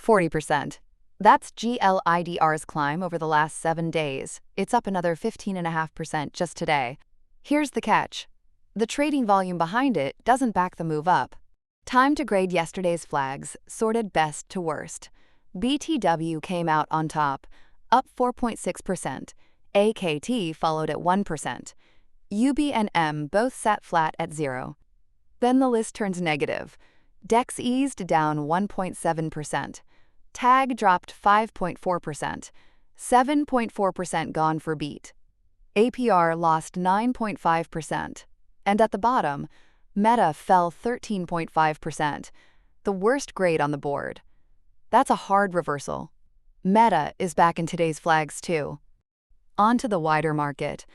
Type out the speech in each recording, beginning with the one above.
40%. That's GLIDR's climb over the last 7 days. It's up another 15.5% just today. Here's the catch. The trading volume behind it doesn't back the move up. Time to grade yesterday's flags, sorted best to worst. BTW came out on top, up 4.6%. AKT followed at 1%. UB and M both sat flat at 0. Then the list turns negative. DEX eased down 1.7%. TAG dropped 5.4%. 7.4% gone for beat. APR lost 9.5%. And at the bottom, Meta fell 13.5%, the worst grade on the board. That's a hard reversal. Meta is back in today's flags too. On to the wider market.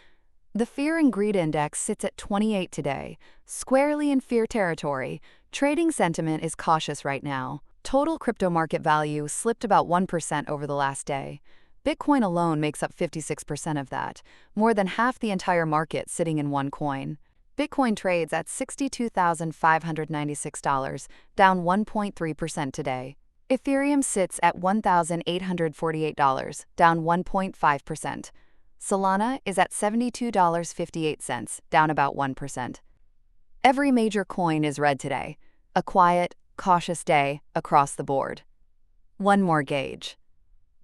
The Fear and Greed Index sits at 28 today, squarely in fear territory. Trading sentiment is cautious right now. Total crypto market value slipped about 1% over the last day. Bitcoin alone makes up 56% of that, more than half the entire market sitting in one coin. Bitcoin trades at $62,596, down 1.3% today. Ethereum sits at $1,848, down 1.5%. Solana is at $72.58, down about 1%. Every major coin is red today. A quiet, cautious day across the board. One more gauge.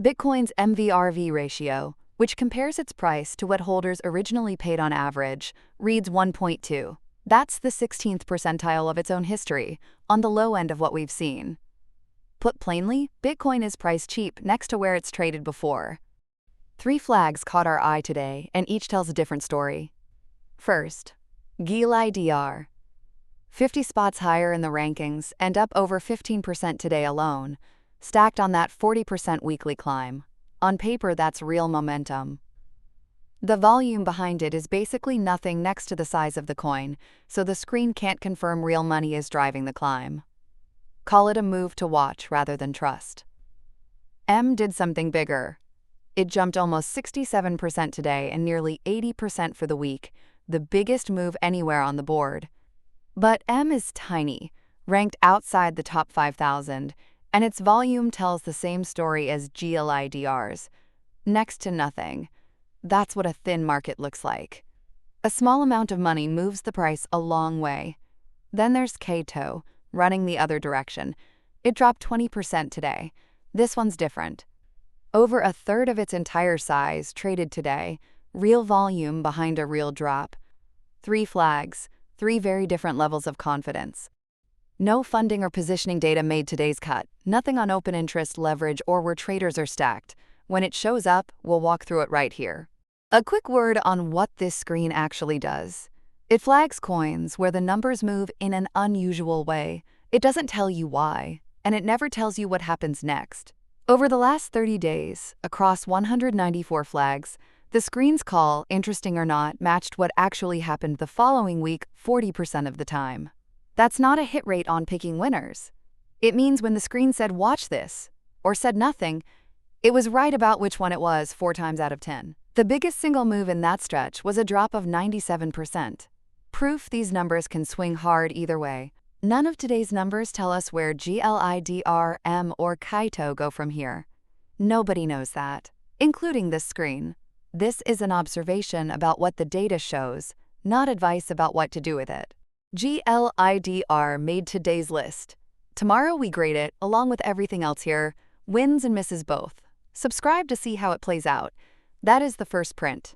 Bitcoin's MVRV ratio, which compares its price to what holders originally paid on average, reads 1.2. That's the 16th percentile of its own history, on the low end of what we've seen. Put plainly, Bitcoin is priced cheap next to where it's traded before. 3 flags caught our eye today, and each tells a different story. First, GLIDR. 50 spots higher in the rankings and up over 15% today alone, stacked on that 40% weekly climb. On paper, that's real momentum. The volume behind it is basically nothing next to the size of the coin, so the screen can't confirm real money is driving the climb. Call it a move to watch rather than trust. M did something bigger. It jumped almost 67% today and nearly 80% for the week, the biggest move anywhere on the board. But M is tiny, ranked outside the top 5,000, and its volume tells the same story as GLIDR's. Next to nothing. That's what a thin market looks like. A small amount of money moves the price a long way. Then there's KTO, running the other direction. It dropped 20% today. This one's different. Over a third of its entire size traded today, real volume behind a real drop. 3 flags, 3 very different levels of confidence. No funding or positioning data made today's cut, nothing on open interest, leverage, or where traders are stacked. When it shows up, we'll walk through it right here. A quick word on what this screen actually does. It flags coins where the numbers move in an unusual way. It doesn't tell you why, and it never tells you what happens next. Over the last 30 days, across 194 flags, the screen's call, interesting or not, matched what actually happened the following week 40% of the time. That's not a hit rate on picking winners. It means when the screen said watch this, or said nothing, it was right about which one it was 4 times out of 10. The biggest single move in that stretch was a drop of 97%. Proof these numbers can swing hard either way. None of today's numbers tell us where GLIDR, M, or KTO go from here. Nobody knows that, including this screen. This is an observation about what the data shows, not advice about what to do with it. GLIDR made today's list. Tomorrow we grade it, along with everything else here, wins and misses both. Subscribe to see how it plays out. That is the first print.